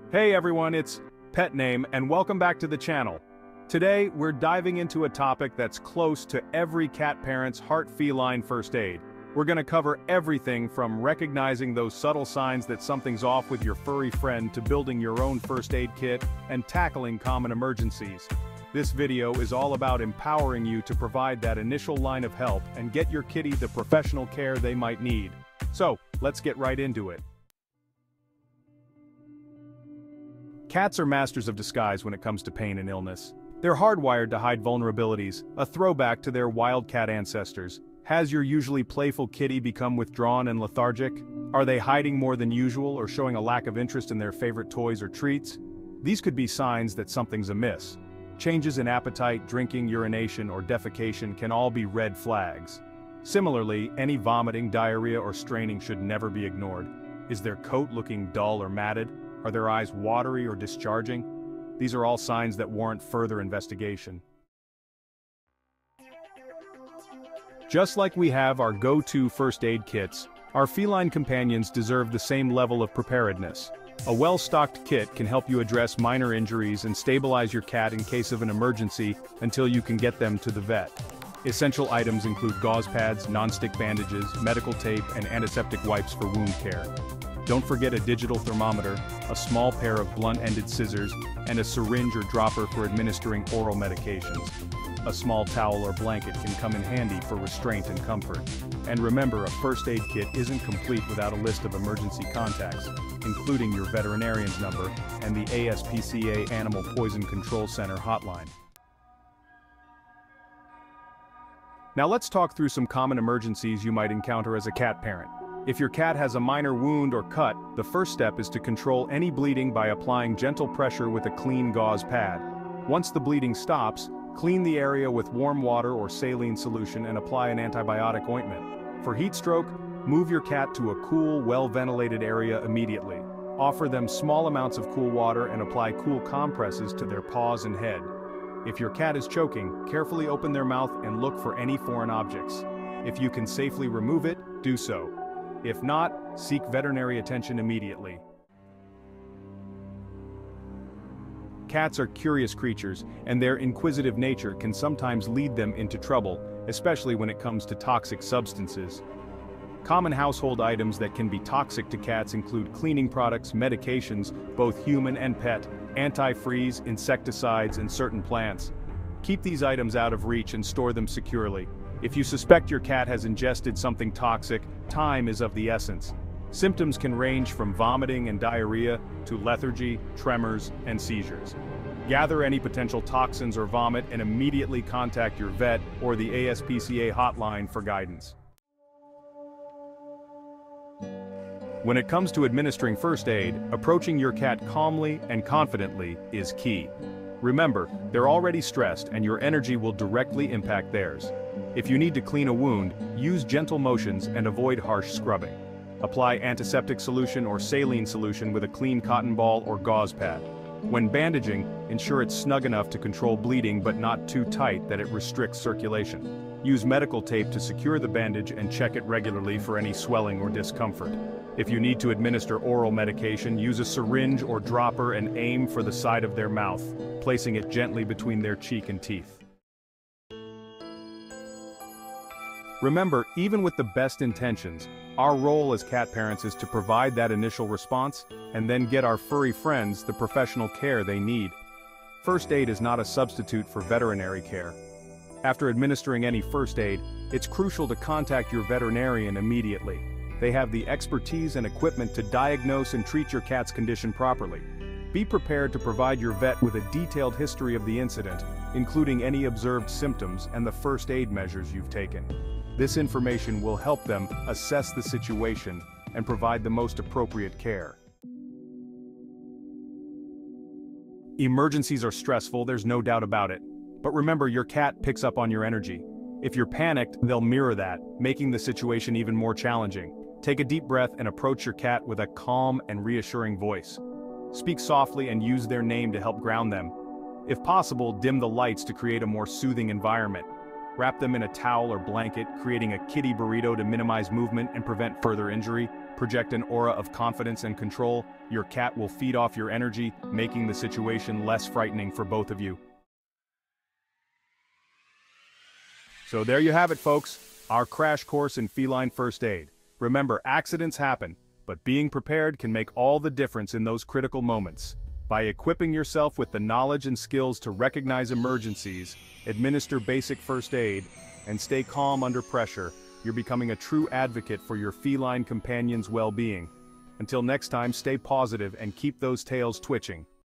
Hey everyone, it's Pet Name and welcome back to the channel. Today, we're diving into a topic that's close to every cat parent's heart: feline first aid. We're gonna cover everything from recognizing those subtle signs that something's off with your furry friend to building your own first aid kit and tackling common emergencies. This video is all about empowering you to provide that initial line of help and get your kitty the professional care they might need. So, let's get right into it. Cats are masters of disguise when it comes to pain and illness. They're hardwired to hide vulnerabilities, a throwback to their wild cat ancestors. Has your usually playful kitty become withdrawn and lethargic? Are they hiding more than usual or showing a lack of interest in their favorite toys or treats? These could be signs that something's amiss. Changes in appetite, drinking, urination, or defecation can all be red flags. Similarly, any vomiting, diarrhea, or straining should never be ignored. Is their coat looking dull or matted? Are their eyes watery or discharging? These are all signs that warrant further investigation. Just like we have our go-to first aid kits, our feline companions deserve the same level of preparedness. A well-stocked kit can help you address minor injuries and stabilize your cat in case of an emergency until you can get them to the vet. Essential items include gauze pads, non-stick bandages, medical tape, and antiseptic wipes for wound care. Don't forget a digital thermometer, a small pair of blunt-ended scissors, and a syringe or dropper for administering oral medications. A small towel or blanket can come in handy for restraint and comfort. And remember, a first aid kit isn't complete without a list of emergency contacts, including your veterinarian's number and the ASPCA Animal Poison Control Center hotline. Now let's talk through some common emergencies you might encounter as a cat parent. If your cat has a minor wound or cut, the first step is to control any bleeding by applying gentle pressure with a clean gauze pad. Once the bleeding stops, clean the area with warm water or saline solution and apply an antibiotic ointment. For heat stroke, move your cat to a cool, well-ventilated area immediately. Offer them small amounts of cool water and apply cool compresses to their paws and head. If your cat is choking, carefully open their mouth and look for any foreign objects. If you can safely remove it, do so. If not, seek veterinary attention immediately. Cats are curious creatures, and their inquisitive nature can sometimes lead them into trouble, especially when it comes to toxic substances. Common household items that can be toxic to cats include cleaning products, medications, both human and pet, antifreeze, insecticides, and certain plants. Keep these items out of reach and store them securely. If you suspect your cat has ingested something toxic, time is of the essence. Symptoms can range from vomiting and diarrhea to lethargy, tremors, and seizures. Gather any potential toxins or vomit and immediately contact your vet or the ASPCA hotline for guidance. When it comes to administering first aid, approaching your cat calmly and confidently is key. Remember, they're already stressed and your energy will directly impact theirs. If you need to clean a wound, use gentle motions and avoid harsh scrubbing. Apply antiseptic solution or saline solution with a clean cotton ball or gauze pad. When bandaging, ensure it's snug enough to control bleeding but not too tight that it restricts circulation. Use medical tape to secure the bandage and check it regularly for any swelling or discomfort. If you need to administer oral medication, use a syringe or dropper and aim for the side of their mouth, placing it gently between their cheek and teeth. Remember, even with the best intentions, our role as cat parents is to provide that initial response and then get our furry friends the professional care they need. First aid is not a substitute for veterinary care. After administering any first aid, it's crucial to contact your veterinarian immediately. They have the expertise and equipment to diagnose and treat your cat's condition properly. Be prepared to provide your vet with a detailed history of the incident, including any observed symptoms and the first aid measures you've taken. This information will help them assess the situation and provide the most appropriate care. Emergencies are stressful, there's no doubt about it. But remember, your cat picks up on your energy. If you're panicked, they'll mirror that, making the situation even more challenging. Take a deep breath and approach your cat with a calm and reassuring voice. Speak softly and use their name to help ground them. If possible, dim the lights to create a more soothing environment. Wrap them in a towel or blanket, creating a kitty burrito to minimize movement and prevent further injury. Project an aura of confidence and control. Your cat will feed off your energy, making the situation less frightening for both of you. So there you have it, folks. Our crash course in feline first aid. Remember, accidents happen, but being prepared can make all the difference in those critical moments. By equipping yourself with the knowledge and skills to recognize emergencies, administer basic first aid, and stay calm under pressure, you're becoming a true advocate for your feline companion's well-being. Until next time, stay positive and keep those tails twitching.